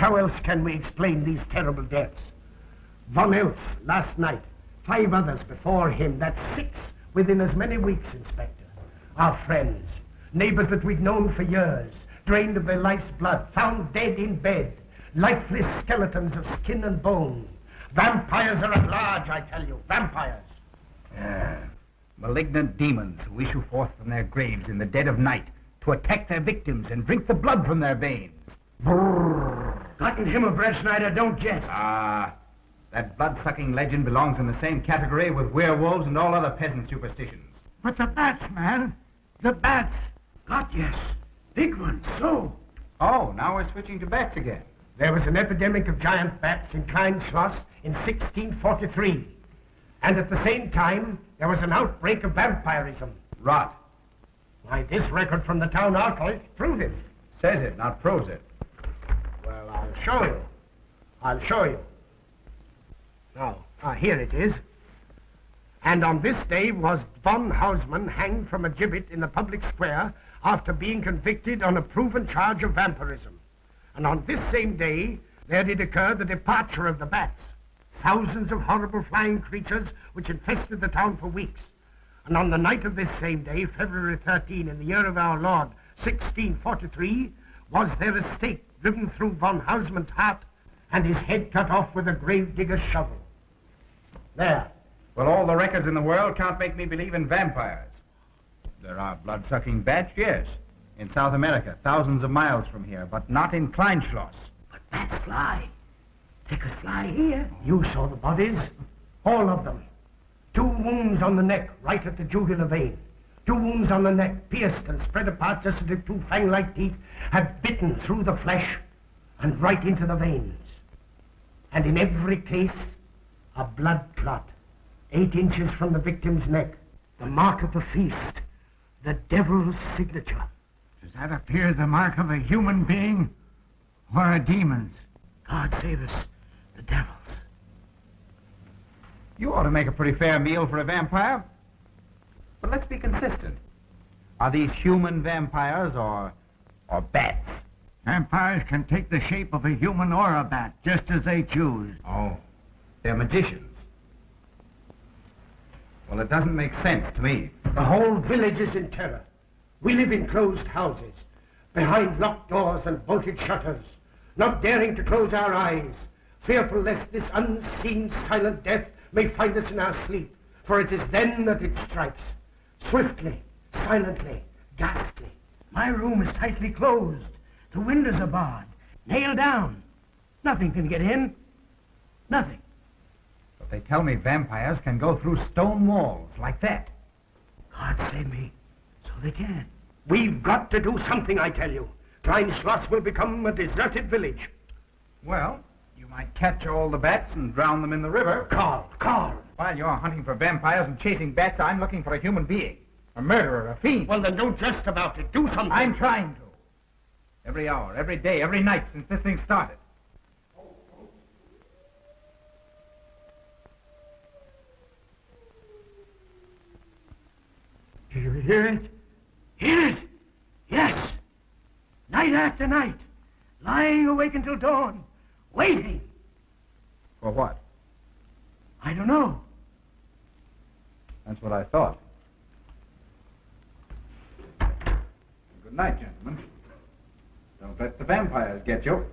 how else can we explain these terrible deaths? Von Else last night, 5 others before him, that's 6 within as many weeks, Inspector. Our friends, neighbors that we'd known for years, drained of their life's blood, found dead in bed, lifeless skeletons of skin and bone. Vampires are at large, I tell you, vampires. Malignant demons who issue forth from their graves in the dead of night to attack their victims and drink the blood from their veins. Brrr. Gotten him of Breettschneider, don't jest. That blood-sucking legend belongs in the same category with werewolves and all other peasant superstitions. But the bats, man. The bats. God, yes. Big ones, so. Oh, now we're switching to bats again. There was an epidemic of giant bats in Kleinschloss in 1643. And at the same time, there was an outbreak of vampirism. Rot. Why, this record from the town archive proves it. Says it, not proves it. Well, I'll show you. I'll show you. Now, here it is. And on this day was von Hausmann hanged from a gibbet in the public square after being convicted on a proven charge of vampirism. And on this same day, there did occur the departure of the bats. Thousands of horrible flying creatures which infested the town for weeks. And on the night of this same day, February 13, in the year of our Lord, 1643, was there a stake driven through von Hausmann's heart and his head cut off with a grave digger's shovel. There. Well, all the records in the world can't make me believe in vampires. There are blood-sucking bats, yes. In South America, thousands of miles from here, but not in Kleinschloss. But bats fly. They could fly here. You saw the bodies. All of them. 2 wounds on the neck, right at the jugular vein. 2 wounds on the neck, pierced and spread apart just as if 2 fang-like teeth had bitten through the flesh and right into the veins. And in every case, a blood clot, 8 inches from the victim's neck. The mark of the feast. The devil's signature. Does that appear the mark of a human being or a demon's? God save us, the devil's. You ought to make a pretty fair meal for a vampire. But let's be consistent. Are these human vampires or bats? Vampires can take the shape of a human or a bat, just as they choose. Oh, they're magicians. Well, it doesn't make sense to me. The whole village is in terror. We live in closed houses, behind locked doors and bolted shutters, not daring to close our eyes, fearful lest this unseen silent death may find us in our sleep, for it is then that it strikes, swiftly, silently, ghastly. My room is tightly closed. The windows are barred, nailed down. Nothing can get in. Nothing. But they tell me vampires can go through stone walls like that. God save me. So they can. We've got to do something, I tell you. Kleinschloss will become a deserted village. Well, you might catch all the bats and drown them in the river. Karl. While you're hunting for vampires and chasing bats, I'm looking for a human being. A murderer, a fiend. Well, then don't jest about it. Do something. I'm trying to. Every hour, every day, every night since this thing started. Do you hear it? Hear it? Yes. Night after night. Lying awake until dawn. Waiting. For what? I don't know. That's what I thought. Good night, gentlemen. Don't let the vampires get you.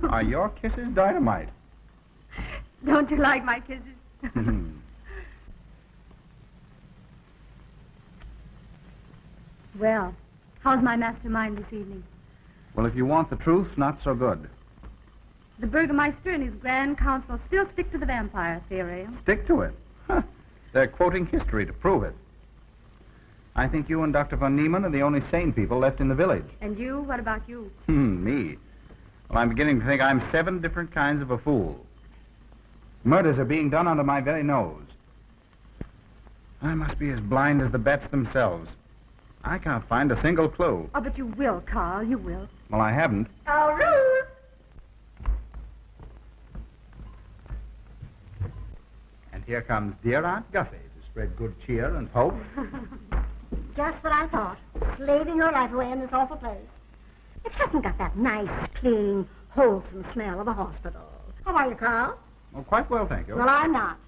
Are your kisses dynamite? Don't you like my kisses? Well, how's my mastermind this evening? Well, if you want the truth, not so good. The Burgomaster and his Grand Council still stick to the vampire theory. Stick to it. Huh. They're quoting history to prove it. I think you and Dr. von Niemann are the only sane people left in the village. And you? What about you? Me? Well, I'm beginning to think I'm 7 different kinds of a fool. Murders are being done under my very nose. I must be as blind as the bats themselves. I can't find a single clue. Oh, but you will, Karl. You will. Well, I haven't. Oh, Ruth! And here comes dear Aunt Gussie to spread good cheer and hope. Just what I thought. Slaving your life away in this awful place. It hasn't got that nice, clean, wholesome smell of a hospital. How are you, Karl? Oh, quite well, thank you. Well, I'm not.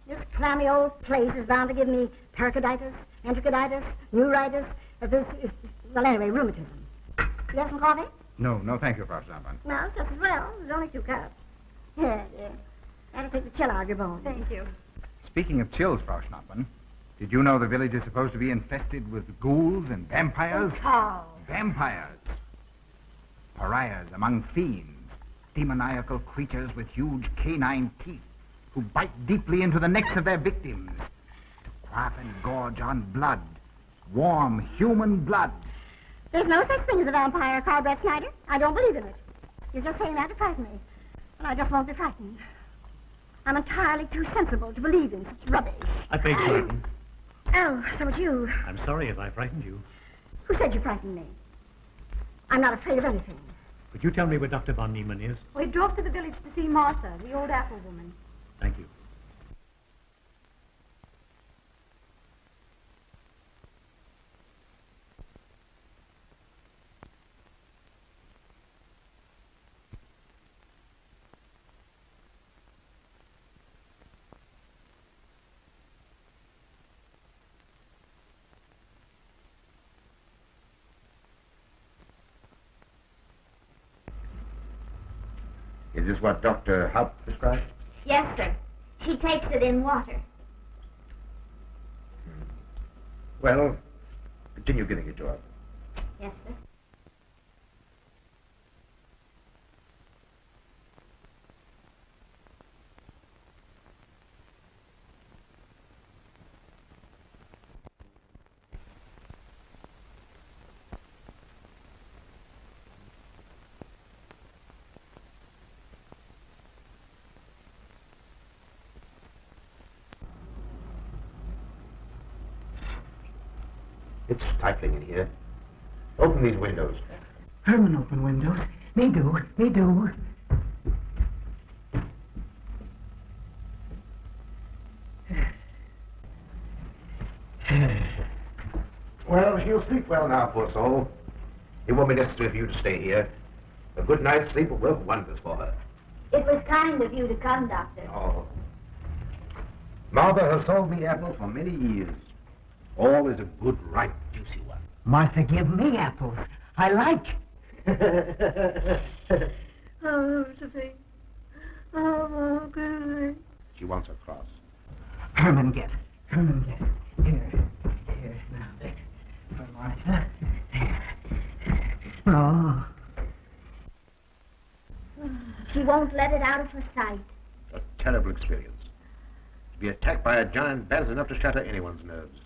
This clammy old place is bound to give me pericarditis, enterocolitis, neuritis, well, anyway, rheumatism. You have some coffee? No, thank you, Frau Schnappmann. No, just as well. There's only 2 cups. Here. That'll take the chill out of your bones. Thank you. Speaking of chills, Frau Schnappmann, did you know the village is supposed to be infested with ghouls and vampires? Oh, Karl. Vampires. Pariahs among fiends. Demoniacal creatures with huge canine teeth who bite deeply into the necks of their victims to quaff and gorge on blood. Warm human blood. There's no such thing as a vampire, Karl Breettschneider. I don't believe in it. You're just saying that to frighten me. And I just won't be frightened. I'm entirely too sensible to believe in such rubbish. I beg pardon. Oh, so it's you. I'm sorry if I frightened you. Who said you frightened me? I'm not afraid of anything. Could you tell me where Dr. von Niemann is? We drove to the village to see Martha, the old apple woman. Thank you. Is this what Dr. Haupt prescribed? Yes, sir. She takes it in water. Well, continue giving it to her. Yes, sir. It's stifling in here. Open these windows. Herman, open windows. Me do. Well, she'll sleep well now, poor soul. It won't be necessary for you to stay here. A good night's sleep will work wonders for her. It was kind of you to come, Doctor. Oh. Martha has sold me apples for many years. Always a good, ripe, juicy one. Martha, give me apples. I like. Oh, Sophie. Oh, good. She wants a cross. Herman, get. Here. Now, there. For Martha. There. Oh. She won't let it out of her sight. A terrible experience. To be attacked by a giant bat is enough to shatter anyone's nerves.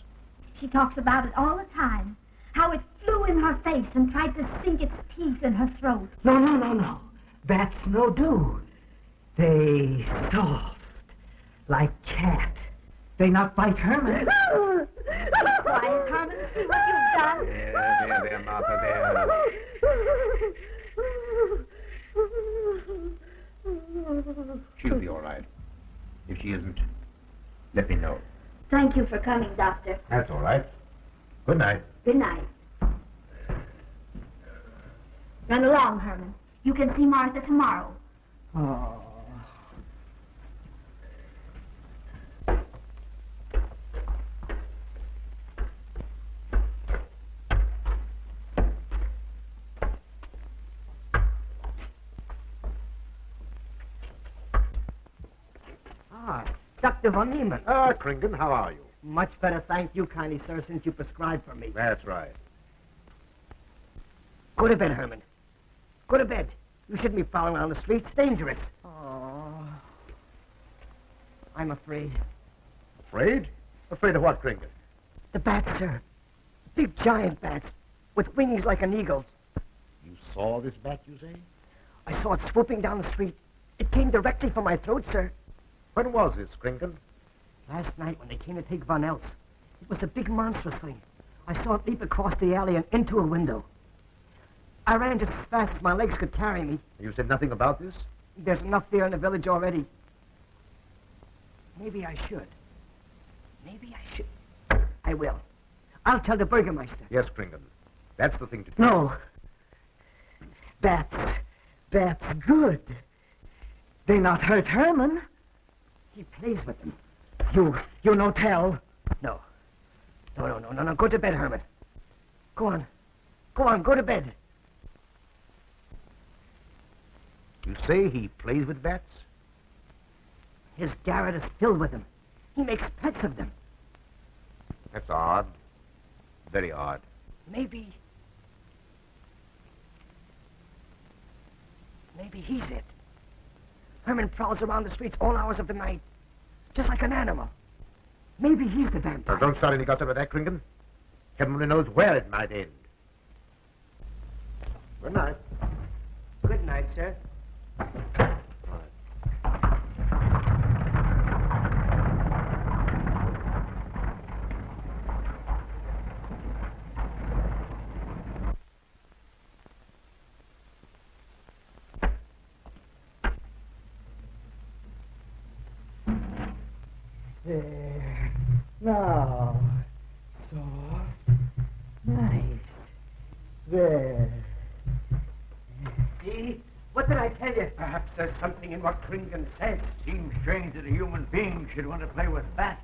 She talks about it all the time. How it flew in her face and tried to sink its teeth in her throat. No. Bats no do. They soft, like cat. They not bite Herman. Be quiet, Herman. See what you've done. There, Martha, there. She'll be all right. If she isn't, let me know. Thank you for coming, Doctor. That's all right. Good night. Good night. Run along, Herman. You can see Martha tomorrow. Oh. Dr. von Niemann. Kringen, how are you? Much better, thank you kindly, sir, since you prescribed for me. That's right. Go to bed, Herman. Go to bed. You shouldn't be prowling around the streets. Dangerous. Oh. I'm afraid. Afraid? Afraid of what, Kringen? The bats, sir. Big giant bats with wings like an eagle's. You saw this bat, you say? I saw it swooping down the street. It came directly for my throat, sir. When was this, Kringen? Last night when they came to take Von Else. It was a big monstrous thing. I saw it leap across the alley and into a window. I ran just as fast as my legs could carry me. You said nothing about this? There's enough fear in the village already. Maybe I should. Maybe I should. I will. I'll tell the Burgermeister. Yes, Kringen. That's the thing to do. No. Bats. Bats good. They not hurt Herman. He plays with them. You no tell. No. No. Go to bed, Herman. Go on. Go to bed. You say he plays with bats? His garret is filled with them. He makes pets of them. That's odd. Very odd. Maybe he's it. Herman prowls around the streets all hours of the night, just like an animal. Maybe he's the vampire. Now, don't start any gossip about that, Kringen. Heaven only knows where it might end. Good night. Good night, sir. There. Now. Soft. Nice. There. See? What did I tell you? Perhaps there's something in what Kringen says. Seems strange that a human being should want to play with bats.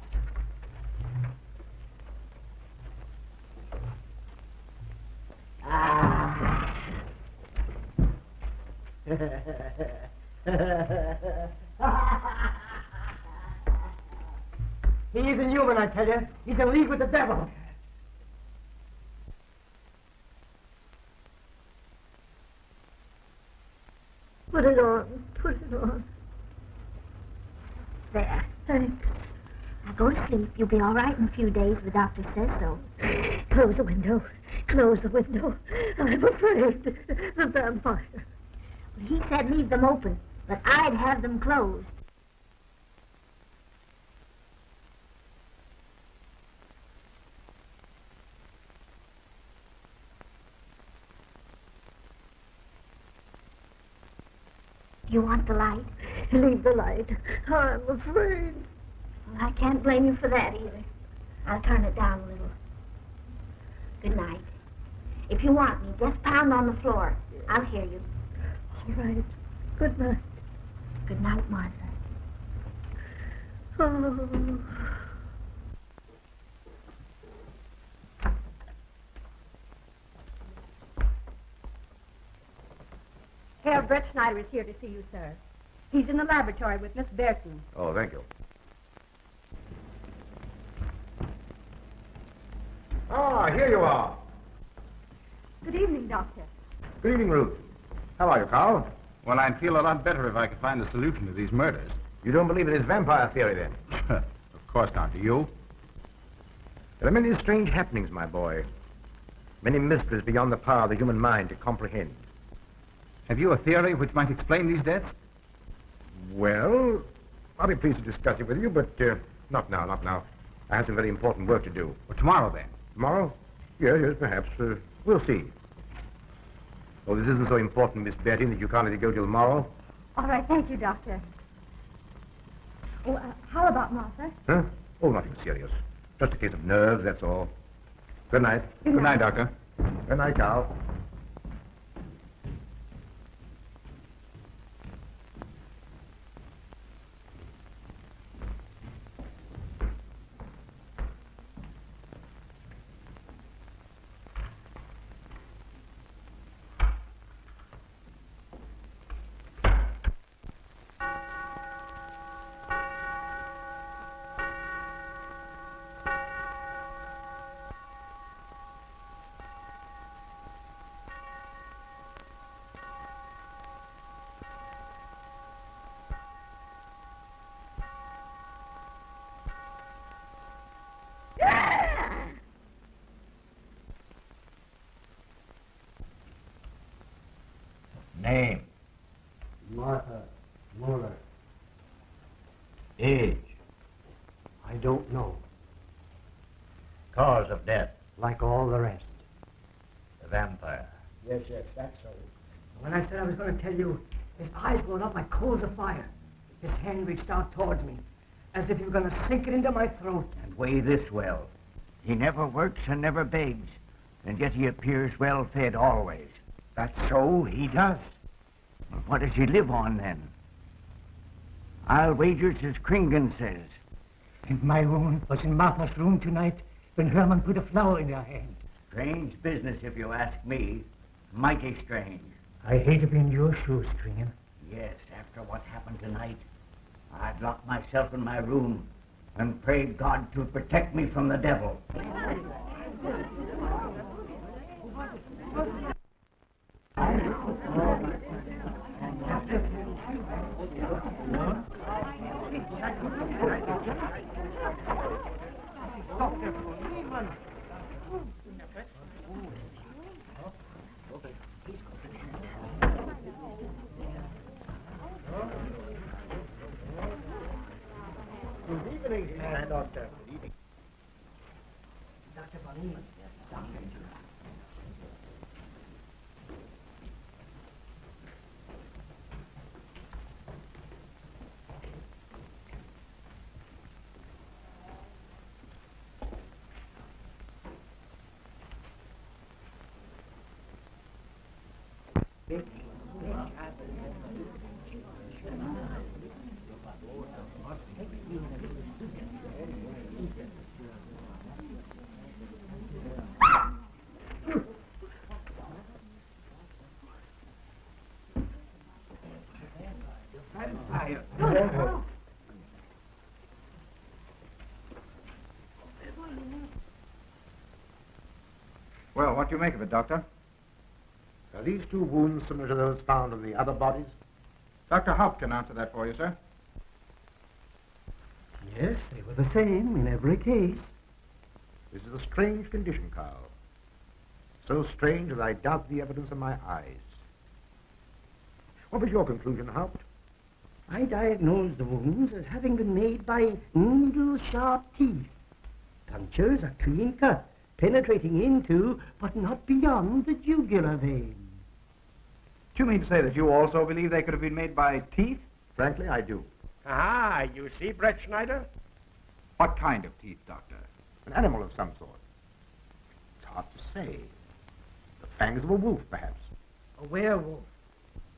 He isn't human, I tell you. He's in league with the devil. Put it on. Put it on. There. Thanks. Now go to sleep. You'll be all right in a few days. The doctor says so. Close the window. Close the window. I'm afraid. The vampire. Well, he said leave them open, but I'd have them closed. You want the light? Leave the light. I'm afraid. Well, I can't blame you for that either. I'll turn it down a little. Good night. If you want me, just pound on the floor. I'll hear you. All right. Good night. Good night, Martha. Oh. Karl Breettschneider is here to see you, sir. He's in the laboratory with Miss Berton. Oh, thank you. Ah, here you are. Good evening, Doctor. Good evening, Ruth. How are you, Karl? Well, I'd feel a lot better if I could find a solution to these murders. You don't believe in his vampire theory, then? Of course not. Do you? There are many strange happenings, my boy. Many mysteries beyond the power of the human mind to comprehend. Have you a theory which might explain these deaths? Well, I'll be pleased to discuss it with you, but not now. I have some very important work to do. Well, tomorrow, then. Tomorrow? Yes, perhaps. We'll see. Oh, this isn't so important, Miss Betty, that you can't let it go till tomorrow. All right, thank you, Doctor. Oh, how about Martha? Huh? Oh, nothing serious. Just a case of nerves, that's all. Good night. Good night, Doctor. Good night, Carl. Name? Martha Mueller. Age? I don't know. Cause of death? Like all the rest. The vampire? Yes, that's so. When I said I was going to tell you, his eyes glowed up like coals of fire. His hand reached out towards me, as if he were going to sink it into my throat. And weigh this well. He never works and never begs, and yet he appears well fed always. That's so, he does. Well, what does he live on, then? I'll wager it's as Kringen says. And my wound was in Martha's room tonight when Herman put a flower in her hand. Strange business, if you ask me. Mighty strange. I hate to be in your shoes, Kringen. Yes, after what happened tonight, I'd lock myself in my room and pray God to protect me from the devil. Dr. von Niemann. Well, what do you make of it, Doctor? Are these two wounds similar to those found in the other bodies? Dr. Haupt can answer that for you, sir. Yes, they were the same in every case. This is a strange condition, Karl. So strange that I doubt the evidence of my eyes. What was your conclusion, Haupt? I diagnosed the wounds as having been made by needle-sharp teeth. Punctures are clean cut, penetrating into, but not beyond, the jugular vein. Do you mean to say that you also believe they could have been made by teeth? Frankly, I do. Ah, you see, Breettschneider? What kind of teeth, Doctor? An animal of some sort. It's hard to say. The fangs of a wolf, perhaps. A werewolf.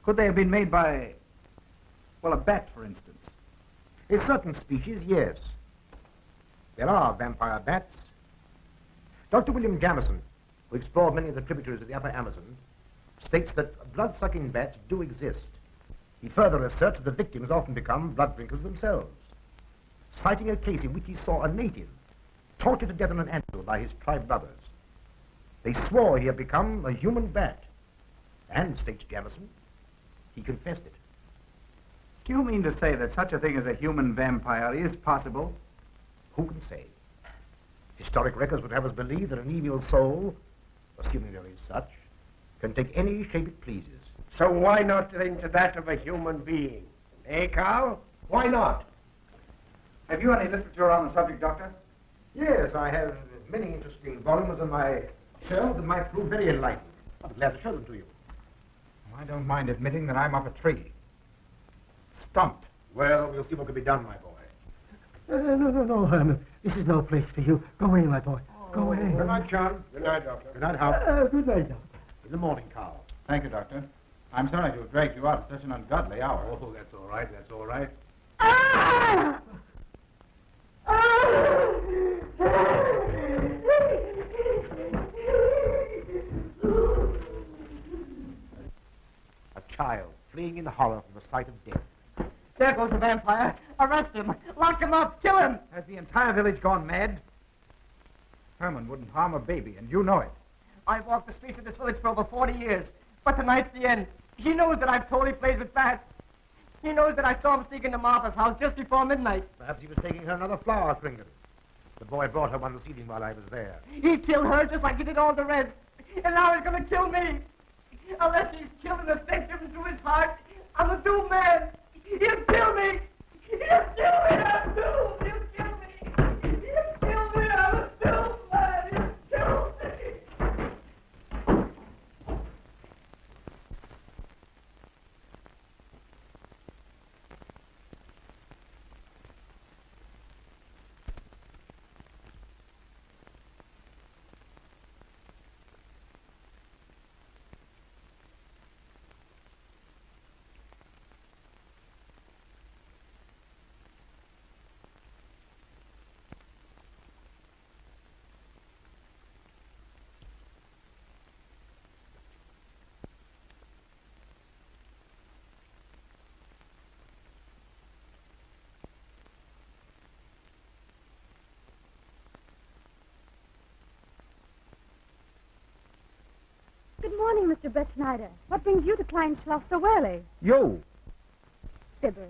Could they have been made by, well, a bat, for instance? In certain species, yes. There are vampire bats. Dr. William Jamison, who explored many of the tributaries of the upper Amazon, states that blood-sucking bats do exist. He further asserts that the victims often become blood drinkers themselves, citing a case in which he saw a native tortured to death on an anthill by his tribe brothers. They swore he had become a human bat, and, states Jamison, he confessed it. Do you mean to say that such a thing as a human vampire is possible? Who can say? Historic records would have us believe that an evil soul, assuming there is such, can take any shape it pleases. So why not think to that of a human being? Eh, Karl? Why not? Have you any literature on the subject, Doctor? Yes, I have many interesting volumes on my shelf that might prove very enlightening. I'll be glad to show them to you. I don't mind admitting that I'm up a tree. Stumped. Well, we'll see what can be done, my boy. No, Herman. This is no place for you. Go away, my boy. Go away. Good night, John. Good night, Doctor. Good night, Howard. Good night, Doctor. In the morning, Karl. Thank you, Doctor. I'm sorry to have dragged you out at such an ungodly hour. Oh, that's all right. That's all right. Ah! A child fleeing in horror from the sight of death. There goes the vampire. Arrest him. Lock him up. Kill him. Has the entire village gone mad? Herman wouldn't harm a baby, and you know it. I've walked the streets of this village for over 40 years, but tonight's the end. He knows that I've totally played with bats. He knows that I saw him sneak into Martha's house just before midnight. Perhaps he was taking her another flower, Kringen. The boy brought her one this evening while I was there. He killed her just like he did all the rest. And now he's going to kill me. Unless he's killing a victim through his heart, I'm a doomed man. He'll kill me. He'll kill me. I'm doomed. He'll kill me. He'll kill me. I'm a doomed man. He'll kill me. Good morning, Mr. Breettschneider. What brings you to Kleinschloss so early? You. Fibber,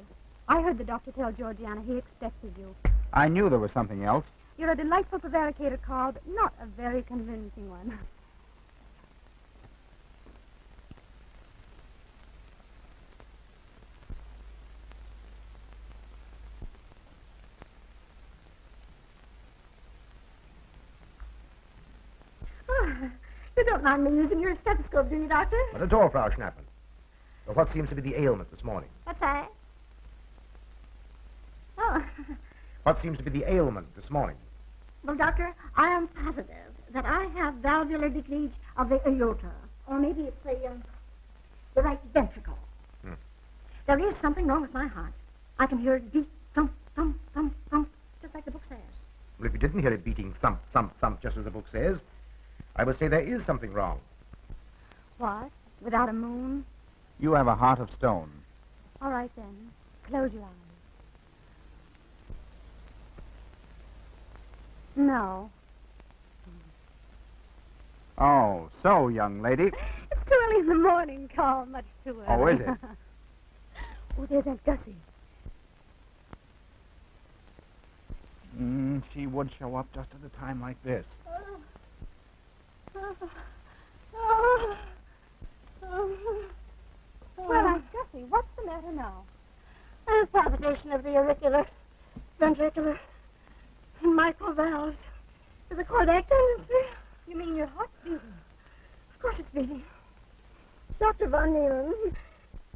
I heard the doctor tell Georgiana he expected you. I knew there was something else. You're a delightful prevaricator, Karl, but not a very convincing one. You don't mind me using your stethoscope, do you, Doctor? Not at all, Frau Schnappen. But what seems to be the ailment this morning? What's that? Oh. What seems to be the ailment this morning? Well, Doctor, I am positive that I have valvular leakage of the aorta. Or maybe it's the right ventricle. There is something wrong with my heart. I can hear it beat, thump, thump, thump, thump, just like the book says. Well, if you didn't hear it beating thump, thump, thump, just as the book says, I would say there is something wrong. What? Without a moon? You have a heart of stone. All right, then. Close your eyes. No. Oh, so, young lady. It's too early in the morning, Karl. Much too early. Oh, is it? Oh, there's Aunt Gussie. She would show up just at a time like this. Well, Aunt Gussie, what's the matter now? A palpitation of the auricular, ventricular, microvalves. Is the cord acting? You mean your heart's beating? Of course it's beating. Dr. von Niemann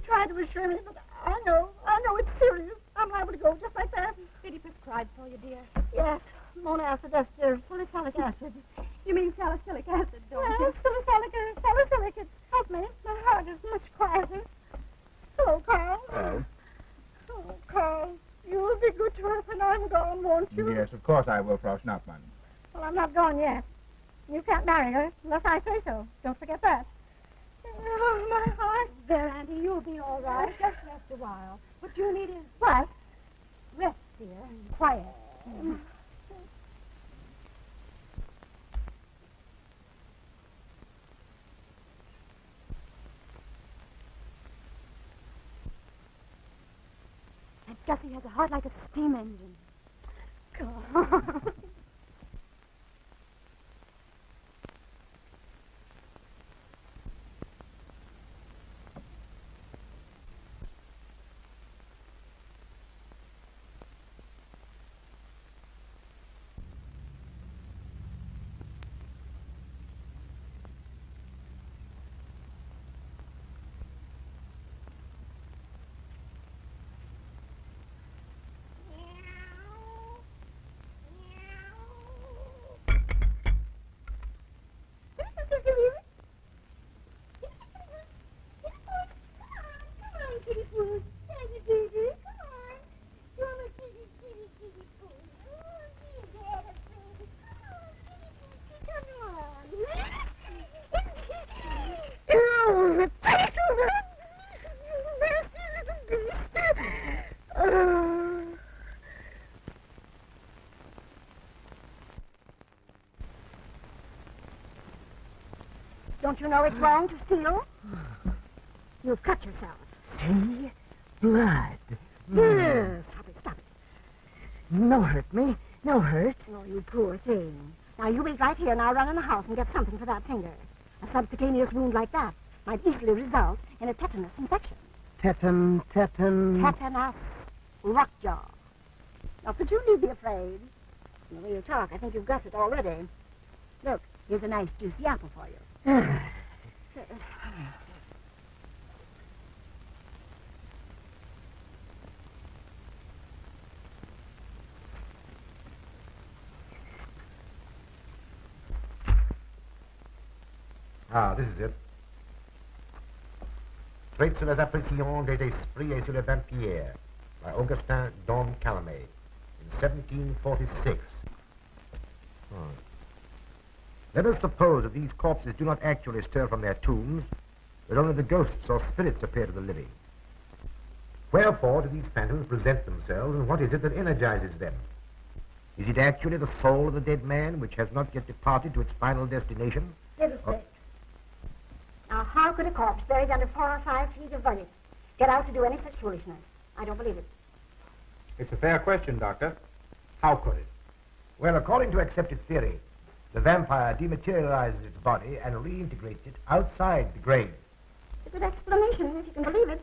tried to assure me, but I know it's serious. I'm liable to go just like that. Did he prescribe for you, dear? Yes, monacid ester, salicylic acid. You mean salicylic acid, don't Yes, you? salicylic acid. Help me. My heart is much quieter. Hello, Karl. Hello. Oh, Karl, you will be good to her when I'm gone, won't you? Yes, of course I will, Frau Schnappmann. Well, I'm not gone yet. You can't marry her unless I say so. Don't forget that. Oh, my heart. There, Auntie, you'll be all right. Just rest a while. What you need is What? rest, dear, and quiet. Aunt Gussie has a heart like a steam engine. God. Don't you know it's wrong to steal? You've cut yourself. See? Blood. Yes. Stop it. No hurt me. No hurt. Oh, you poor thing. Now, you wait right here and I'll run in the house and get something for that finger. A subcutaneous wound like that might easily result in a tetanus infection. Tetanus Lockjaw. Now, but you need be afraid. From the way you talk, I think you've got it already. Look, here's a nice juicy apple for you. Ah, this is it. Traits sur les appréciations des esprits et sur les vampires by Augustin Don Calame in 1746. Let us suppose that these corpses do not actually stir from their tombs, but only the ghosts or spirits appear to the living. Wherefore do these phantoms present themselves, and what is it that energizes them? Is it actually the soul of the dead man which has not yet departed to its final destination? Fiddlesticks. Now, how could a corpse buried under 4 or 5 feet of vomit get out to do any such foolishness? I don't believe it. It's a fair question, Doctor. How could it? Well, according to accepted theory, the vampire dematerializes its body and reintegrates it outside the grave. It's a good explanation, if you can believe it.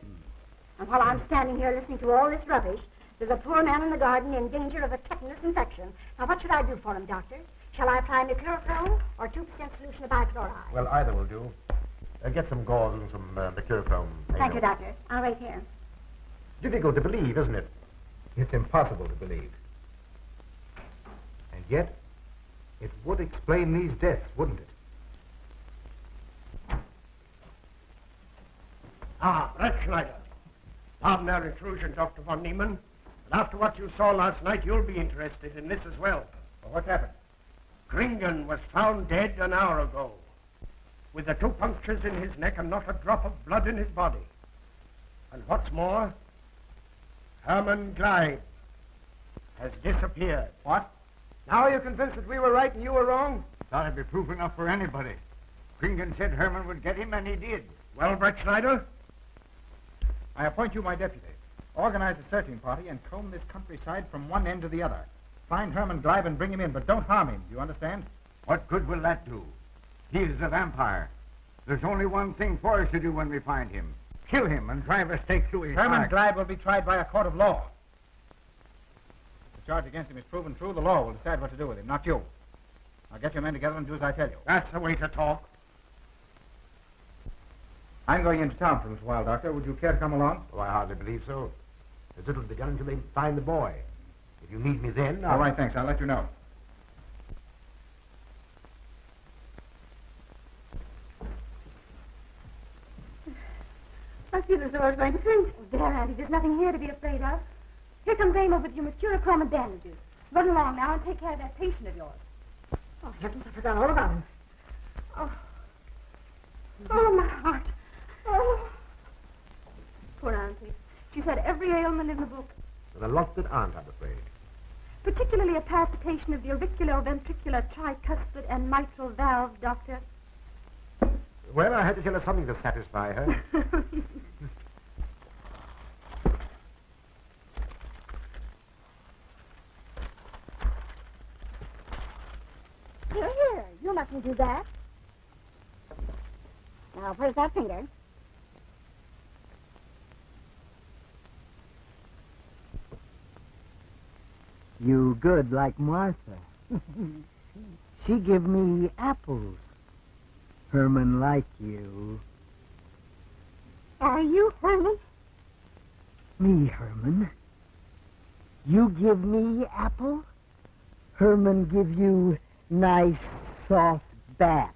And while I'm standing here listening to all this rubbish, there's a poor man in the garden in danger of a tetanus infection. Now, what should I do for him, Doctor? Shall I apply mercurochrome or 2% solution of bichloride? Well, either will do. Get some gauze and some mercurochrome. Thank you, Doctor. I'll wait here. Difficult to believe, isn't it? It's impossible to believe. And yet, it would explain these deaths, wouldn't it? Ah, Breettschneider. Pardon our intrusion, Dr. von Niemann. But after what you saw last night, you'll be interested in this as well. Well, what's happened? Kringen was found dead an hour ago, with the 2 punctures in his neck and not a drop of blood in his body. And what's more, Herman Glieb has disappeared. What? Now are you convinced that we were right and you were wrong? Thought it'd be proof enough for anybody. Kringen said Herman would get him, and he did. Well, Breettschneider? I appoint you my deputy. Organize a searching party and comb this countryside from one end to the other. Find Herman Glieb and bring him in, but don't harm him. Do you understand? What good will that do? He is a vampire. There's only one thing for us to do when we find him. Kill him and drive a stake through his Herman heart. Glieb will be tried by a court of law. If the charge against him is proven true, the law will decide what to do with him, not you. Now get your men together and do as I tell you. That's the way to talk. I'm going into town for a little while, Doctor. Would you care to come along? Oh, I hardly believe so. There's little to be done until they find the boy. If you need me then, All right, thanks. I'll let you know. I feel as though I was going to faint. Oh, there, Auntie, there's nothing here to be afraid of. Here comes Raymond with your mercurochrome and bandages. Run along now and take care of that patient of yours. Oh, heavens, I forgot all about him. Oh, my heart. Oh. Poor Auntie. She's had every ailment in the book, and a lot that aren't, I'm afraid. particularly a palpitation of the auriculoventricular tricuspid and mitral valve, Doctor. Well, I had to tell her something to satisfy her. Here, you mustn't do that. Now, where's that finger? You good like Martha. She give me apples. Herman like you. Are you Herman? Me, Herman. You give me apple. Herman give you nice soft bat.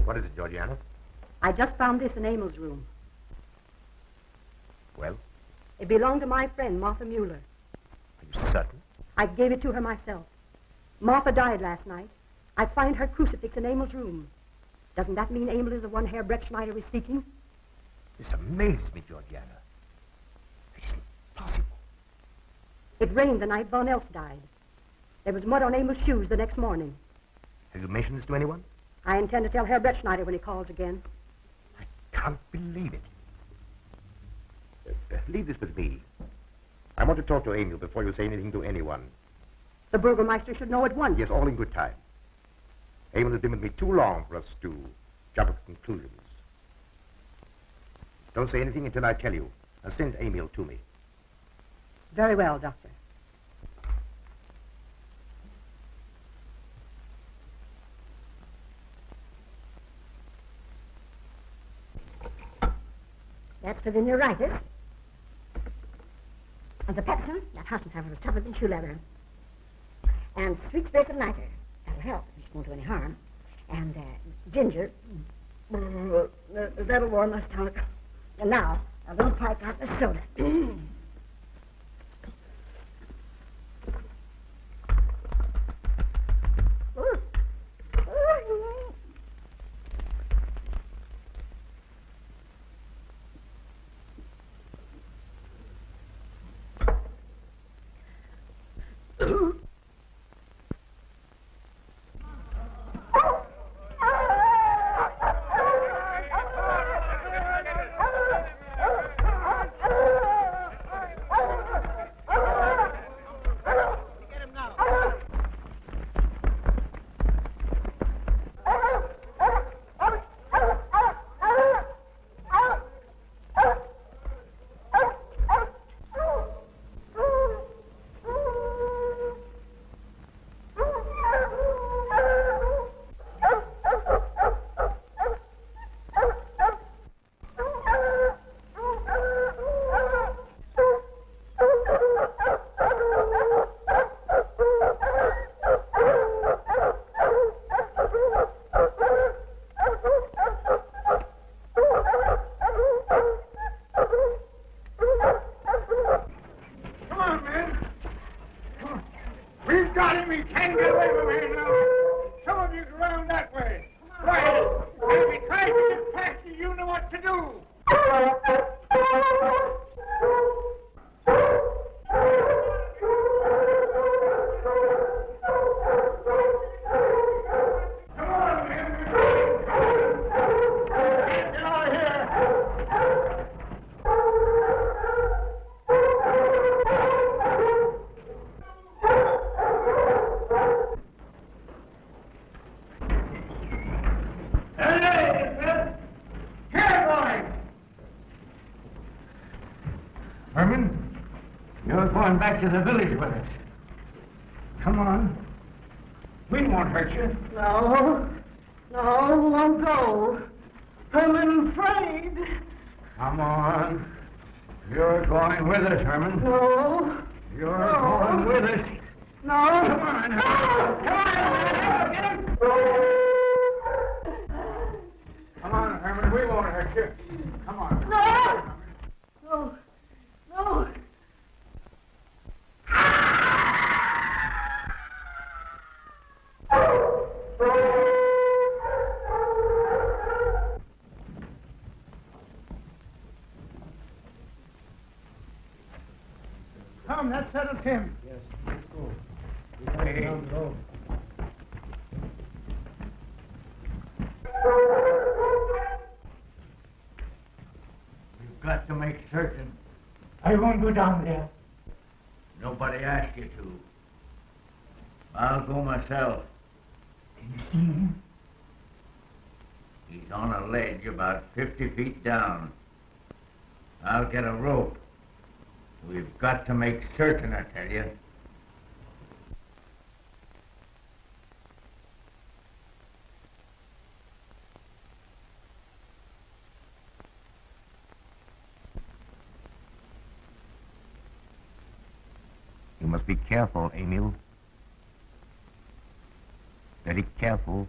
What is it, Georgiana? I just found this in Emil's room. Well, It belonged to my friend, Martha Mueller. are you certain? I gave it to her myself. Martha died last night. I find her crucifix in Emil's room. Doesn't that mean Emil is the one Herr Breettschneider is seeking? This amazes me, Georgiana. It's impossible. It rained the night Von Elst died. There was mud on Emil's shoes the next morning. Have you mentioned this to anyone? I intend to tell Herr Breettschneider when he calls again. I can't believe it. Leave this with me. I want to talk to Emil before you say anything to anyone. The Burgermeister should know at once. Yes, all in good time. Emil has been with me too long for us to jump at conclusions. Don't say anything until I tell you. And send Emil to me. Very well, Doctor. That's for the neuritis. And the pepsin, that Hassenpfeffer was tougher than shoe leather. And sweet spirit and lighter. That'll help. It won't do any harm. And ginger. That'll warm my stomach. And now, a little pipe out the soda. Herman, you're going back to the village with us. Come on. We won't hurt you. No, won't go. I'm afraid. Come on. You're going with us, Herman. No. You're going with us. No. Come on, Herman. Come on, Herman. We won't hurt you. Come on. No. Come, that settles him. Yes, let's go. Hey. Down the road. You've got to make certain. I won't go down there. Nobody asked you to. I'll go myself. Can you see him? He's on a ledge about 50 feet down. I'll get a rope. We've got to make certain, I tell you. You must be careful, Emil. Very careful.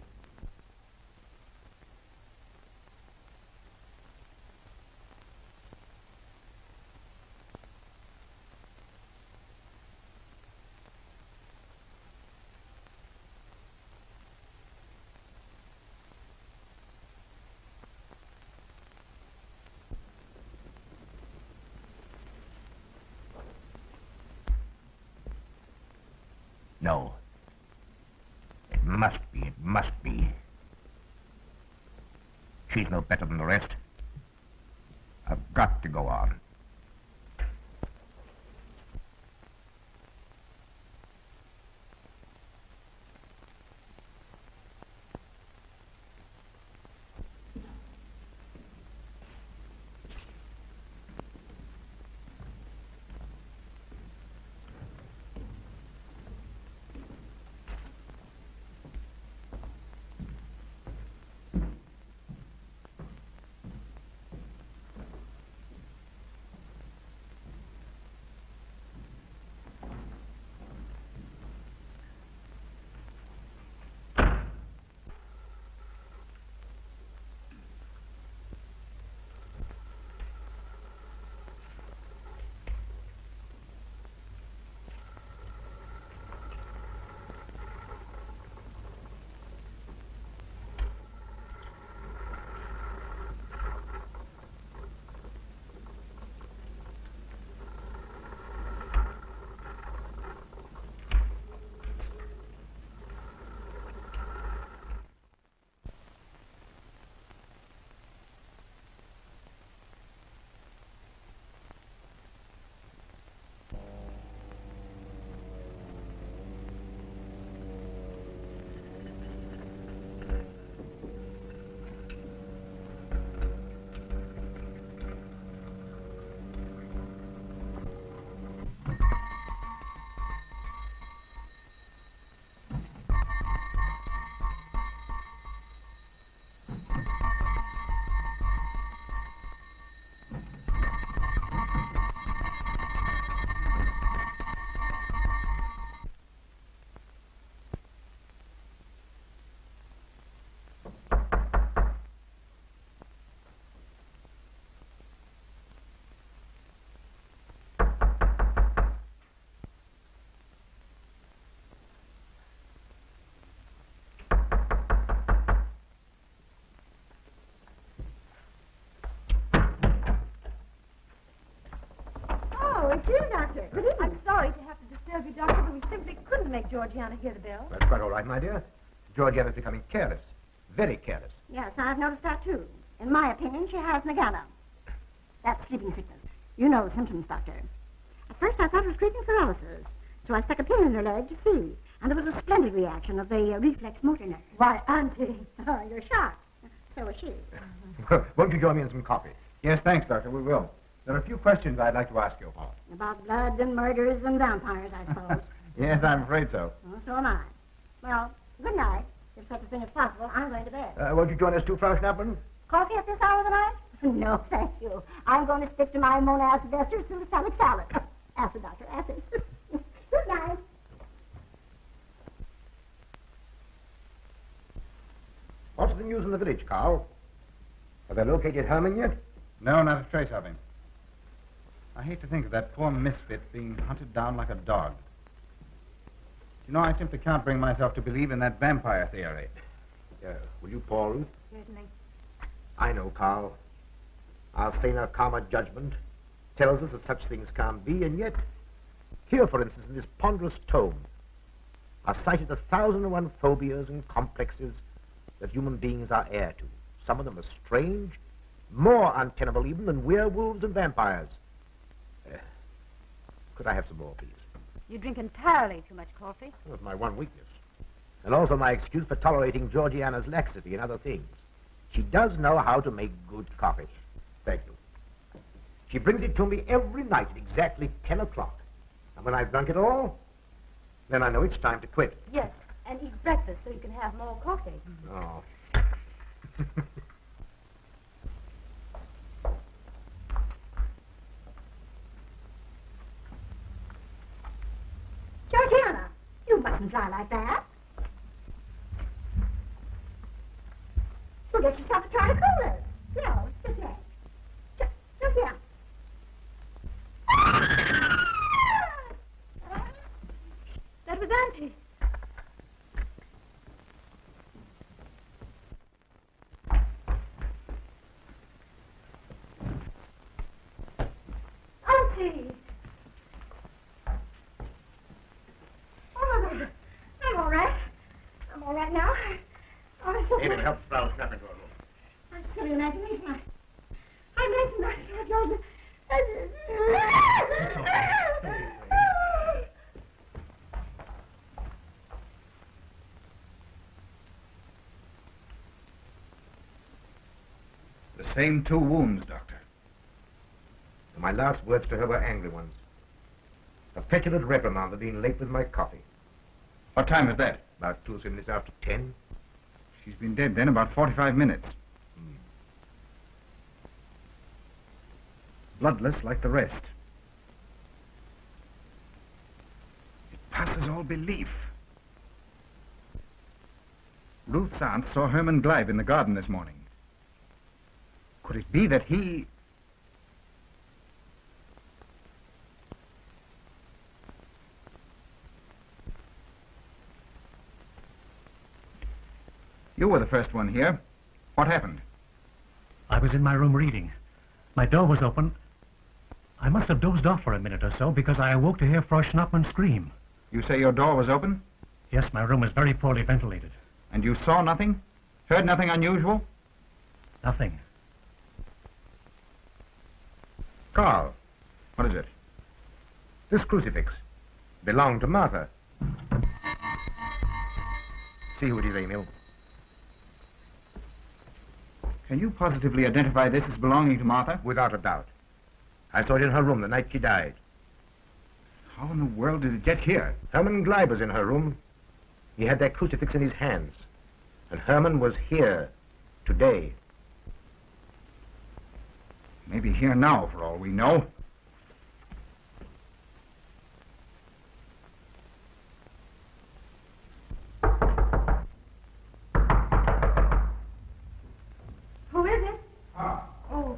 No. It must be, it must be. She's no better than the rest. I've got to go on. It's you, Doctor. Good evening. I'm sorry to have to disturb you, Doctor, but we simply couldn't make Georgiana hear the bell. That's quite all right, my dear. Georgiana's becoming careless. Very careless. Yes, I've noticed that, too. In my opinion, she has nagana. That's sleeping sickness. You know the symptoms, Doctor. At first, I thought it was creeping paralysis, so I stuck a pin in her leg to see, and there was a splendid reaction of the reflex motor nerve. Why, Auntie. Oh, you're shocked. So is she. Won't you join me in some coffee? Yes, thanks, Doctor. We will. There are a few questions I'd like to ask you about. About blood and murders and vampires, I suppose. Yes, I'm afraid so. Well, so am I. Well, good night. If such a thing is possible, I'm going to bed. Won't you join us too, Frau Schnappmann? Coffee at this hour of the night? No, thank you. I'm going to stick to my monazed ester suicide salad. Acid, Doctor, acid. Good night. What's the news in the village, Karl? Have they located Herman yet? No, not a trace of him. I hate to think of that poor misfit being hunted down like a dog. You know, I simply can't bring myself to believe in that vampire theory. Will you pour, Ruth? Certainly. I know, Karl. Our saner, calmer judgment tells us that such things can't be, and yet, here, for instance, in this ponderous tome, are cited 1,001 phobias and complexes that human beings are heir to. Some of them are strange, more untenable even than werewolves and vampires. Could I have some more, please? You drink entirely too much coffee. That's my one weakness. And also my excuse for tolerating Georgiana's laxity and other things. She does know how to make good coffee. Thank you. She brings it to me every night at exactly 10 o'clock. And when I've drunk it all, then I know it's time to quit. Yes, and eat breakfast so you can have more coffee. Oh. Georgiana, you mustn't lie like that. You'll get yourself a try to cool it. No, sit there. Just here. That was Auntie. Auntie! Oh, in and help Frau snap into her room. I'm still in imagination. I'm imagination, Joseph. The same 2 wounds, Doctor. And my last words to her were angry ones. A petulant reprimand for being late with my coffee. What time is that? About 2 or 3 minutes after 10. She's been dead then about 45 minutes. Bloodless like the rest. It passes all belief. Ruth's aunt saw Herman Glieb in the garden this morning. Could it be that he... You were the first one here. What happened? I was in my room reading. My door was open. I must have dozed off for a minute or so because I awoke to hear Frau Schnappmann scream. You say your door was open? Yes, my room is very poorly ventilated. And you saw nothing? Heard nothing unusual? Nothing. Karl, What is it? this crucifix belonged to Martha. See who it is, Emil. Can you positively identify this as belonging to Martha? Without a doubt. I saw it in her room the night she died. How in the world did it get here? Herman Glieb was in her room. He had that crucifix in his hands. And Herman was here today. Maybe here now, for all we know. Who is it? Ah. Oh,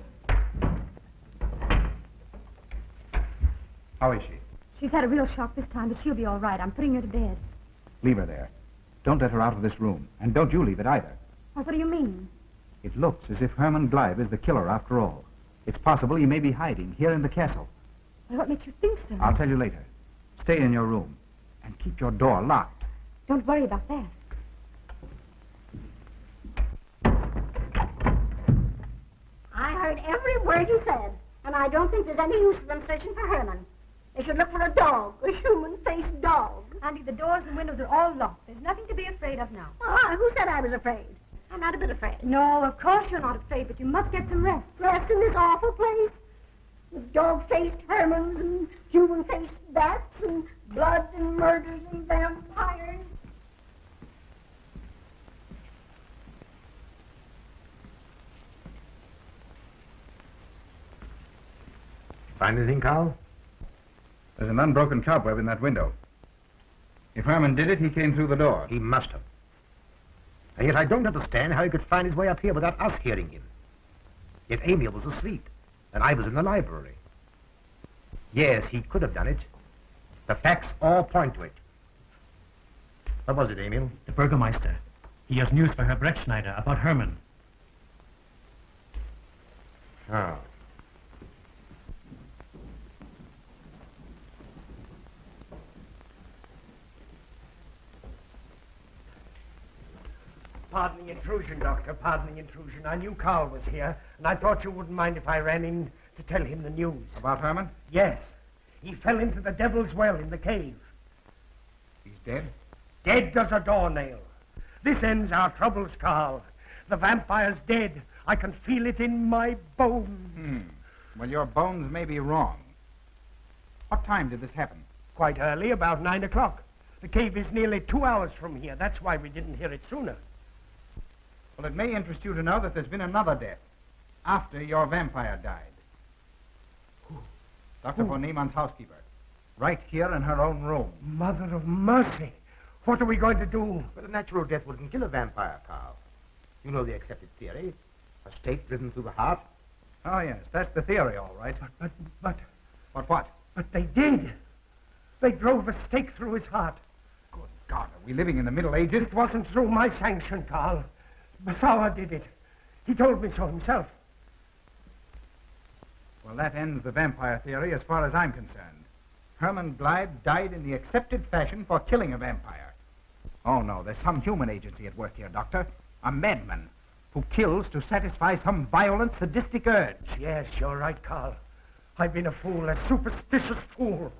How is she? She's had a real shock this time, but she'll be all right. I'm putting her to bed. Leave her there. Don't let her out of this room. And don't you leave it either. Well, what do you mean? It looks as if Herman Glieb is the killer after all. It's possible he may be hiding here in the castle. Well, what makes you think so? I'll tell you later. Stay in your room and keep your door locked. Don't worry about that. I heard every word you said, and I don't think there's any use of them searching for Herman. They should look for a dog, a human-faced dog. Auntie, the doors and windows are all locked. There's nothing to be afraid of now. Who said I was afraid? I'm not a bit afraid. No, of course you're not afraid, but you must get some rest. Rest in this awful place? With dog-faced Hermans and human-faced bats and blood and murders and vampires. Find anything, Karl? There's an unbroken cobweb in that window. If Herman did it, he came through the door. He must have. And yet I don't understand how he could find his way up here without us hearing him. Yet Emil was asleep, and I was in the library. Yes, he could have done it. The facts all point to it. What was it, Emil? The Burgermeister. He has news for Herr Breettschneider about Herman. Oh. Pardon the intrusion, Doctor. Pardon the intrusion. I knew Karl was here, and I thought you wouldn't mind if I ran in to tell him the news. About Herman? Yes. He fell into the devil's well in the cave. He's dead? Dead as a doornail. This ends our troubles, Karl. The vampire's dead. I can feel it in my bones. Well, your bones may be wrong. What time did this happen? Quite early, about 9 o'clock. The cave is nearly 2 hours from here. That's why we didn't hear it sooner. Well, it may interest you to know that there's been another death after your vampire died. Dr. von Niemann's housekeeper. Right here in her own room. Mother of mercy. What are we going to do? But a natural death wouldn't kill a vampire, Karl. You know the accepted theory. A stake driven through the heart. Oh, yes, that's the theory, all right. But What? But they did. They drove a stake through his heart. Good God, are we living in the Middle Ages? It wasn't through my sanction, Karl. Basawa did it. He told me so himself. Well, that ends the vampire theory as far as I'm concerned. Herman Glieb died in the accepted fashion for killing a vampire. Oh, no, there's some human agency at work here, Doctor. A madman who kills to satisfy some violent, sadistic urge. Yes, you're right, Karl. I've been a fool, a superstitious fool.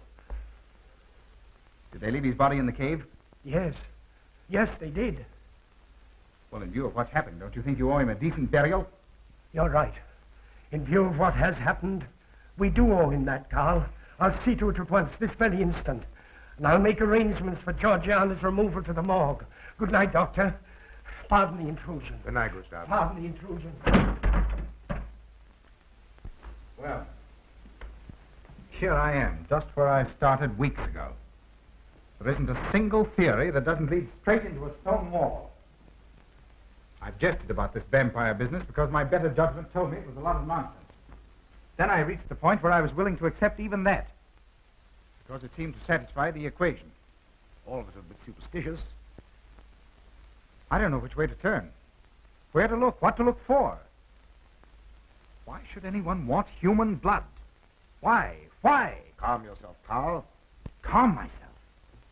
Did they leave his body in the cave? Yes. Yes, they did. Well, in view of what's happened, don't you think you owe him a decent burial? You're right. In view of what has happened, we do owe him that, Karl. I'll see to it at once, this very instant. And I'll make arrangements for Georgiana's removal to the morgue. Good night, Doctor. Pardon the intrusion. Good night, Gustav. Pardon the intrusion. Well, here I am, just where I started weeks ago. There isn't a single theory that doesn't lead straight into a stone wall. I've jested about this vampire business because my better judgment told me it was a lot of nonsense. Then I reached the point where I was willing to accept even that, because it seemed to satisfy the equation. All of it a bit superstitious. I don't know which way to turn, where to look, what to look for. Why should anyone want human blood? Why? Why? Calm yourself, Karl. Calm myself.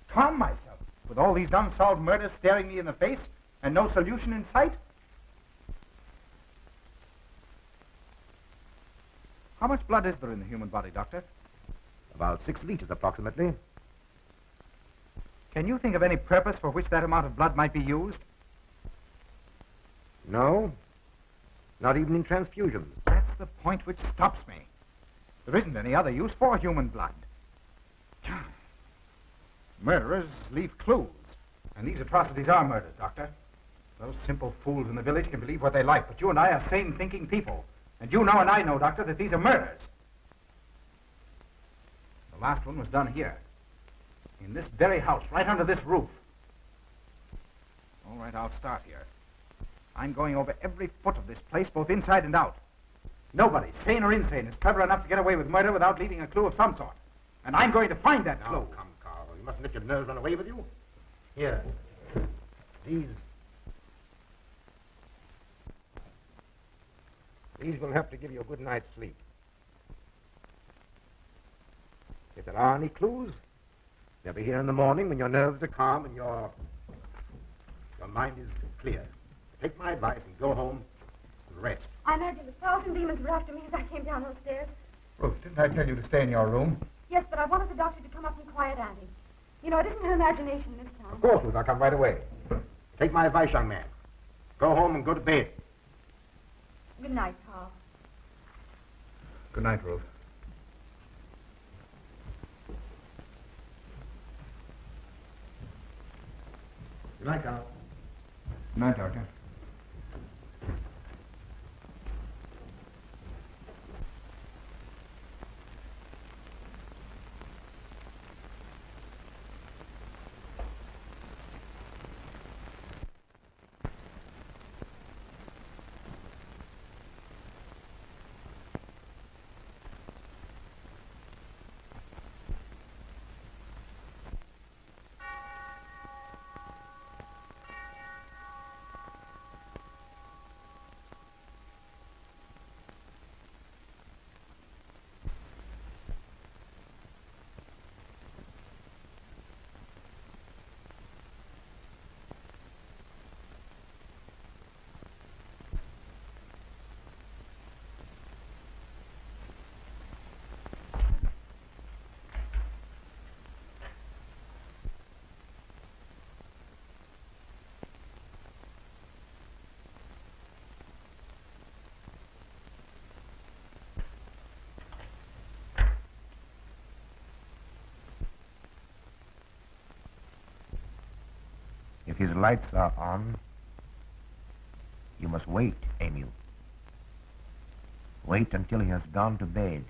Calm myself. With all these unsolved murders staring me in the face and no solution in sight? How much blood is there in the human body, Doctor? About 6 liters, approximately. Can you think of any purpose for which that amount of blood might be used? No. Not even in transfusion. That's the point which stops me. There isn't any other use for human blood. Murderers leave clues. And these atrocities are murders, Doctor. Those simple fools in the village can believe what they like, but you and I are sane, thinking people. And you know and I know, Doctor, that these are murders. The last one was done here. In this very house, right under this roof. All right, I'll start here. I'm going over every foot of this place, both inside and out. Nobody, sane or insane, is clever enough to get away with murder without leaving a clue of some sort. And I'm going to find that clue. Now, come, Karl. You mustn't let your nerves run away with you. Here. These will help to give you a good night's sleep. If there are any clues, they'll be here in the morning when your nerves are calm and your mind is clear. Take my advice and go home and rest. I imagined 1,000 demons were after me as I came down those stairs. Ruth, didn't I tell you to stay in your room? Yes, but I wanted the doctor to come up and quiet Auntie. You know, it isn't her imagination this time. Of course, Ruth, I'll come right away. Take my advice, young man. Go home and go to bed. Good night, Karl. Good night, Ruth. Good night, Karl. Good night, Doctor. If his lights are on, you must wait, Emil. Wait until he has gone to bed.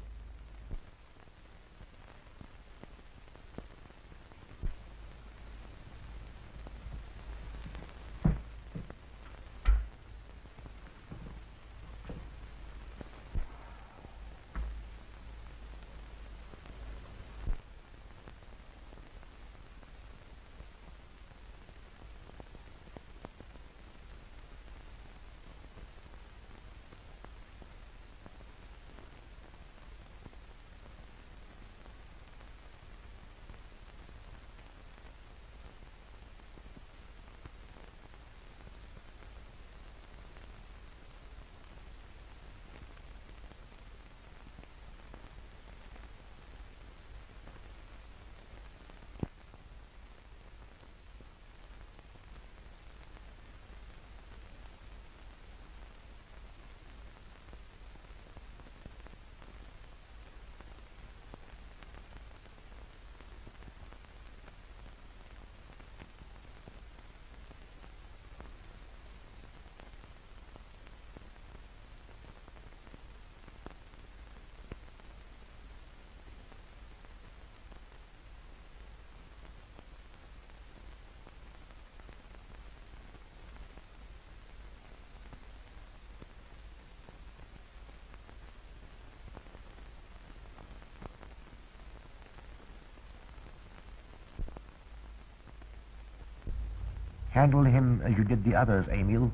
Handle him as you did the others, Emil.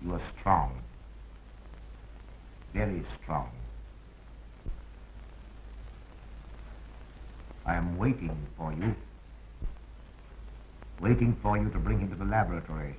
You are strong. Very strong. I am waiting for you. Waiting for you to bring him to the laboratory.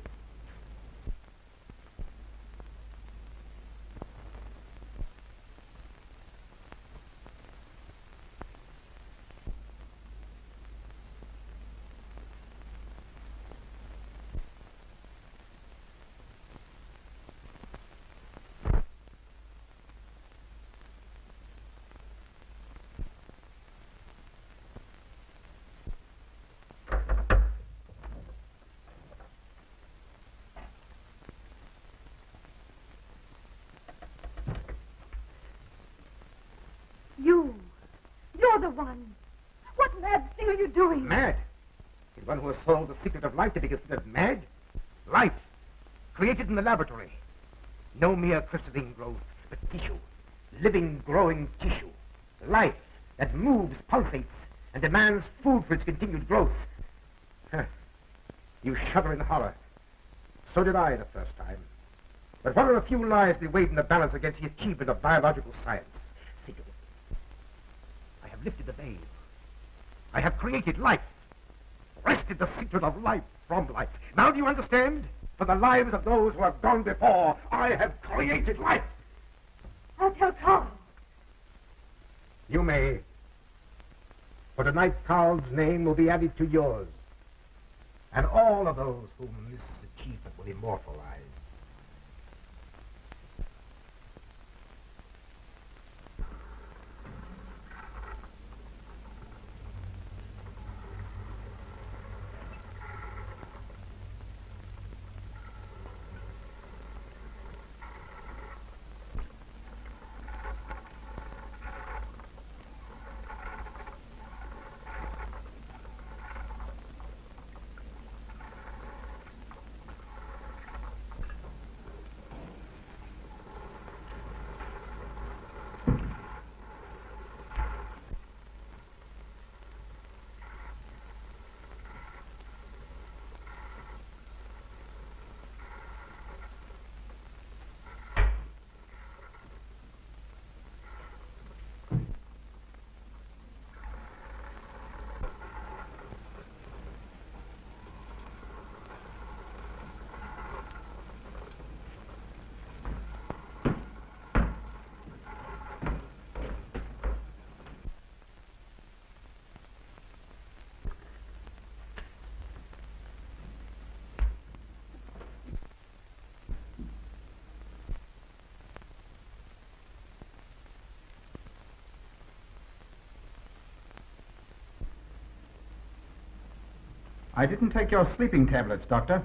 You're the one. What mad thing are you doing? Mad? The one who has solved the secret of life to be considered mad? Life, created in the laboratory. No mere crystalline growth, but tissue. Living, growing tissue. Life that moves, pulsates, and demands food for its continued growth. You shudder in horror. So did I the first time. But what are a few lives we weighed in the balance against the achievement of biological science? Think of it. I have lifted the veil. I have created life. Wrested the secret of life from life. Now do you understand? For the lives of those who have gone before, I have created life. I'll tell Karl. You may. For tonight, Karl's name will be added to yours. And all of those whom this achievement will immortalize. I didn't take your sleeping tablets, Doctor.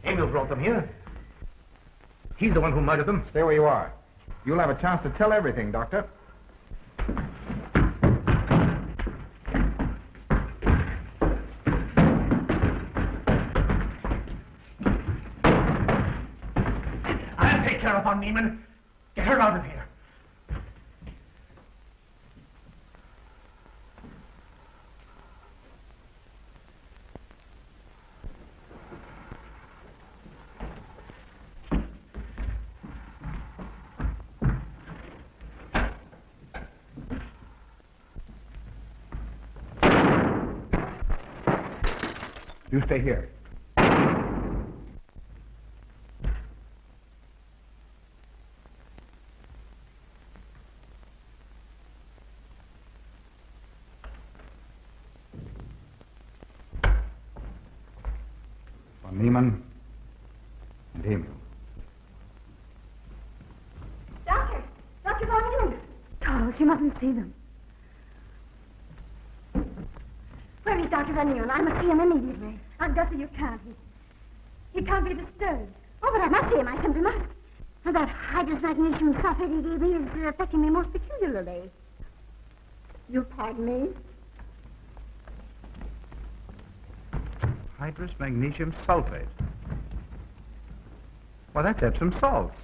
Emil brought them here. He's the one who murdered them. Stay where you are. You'll have a chance to tell everything, Doctor. I'll take care of von Niemann. Get her out of here. You stay here. Von Niemann and Emil. Doctor! Dr. von Niemann! Karl, you mustn't see them. Dr. Van Niemann. I must see him immediately. Augusta, you can't. He can't be disturbed. Oh, but I must see him. I simply must. And that hydrous magnesium sulfate he gave me is affecting me most peculiarly. You pardon me? Hydrous magnesium sulfate. Well, that's Epsom salts.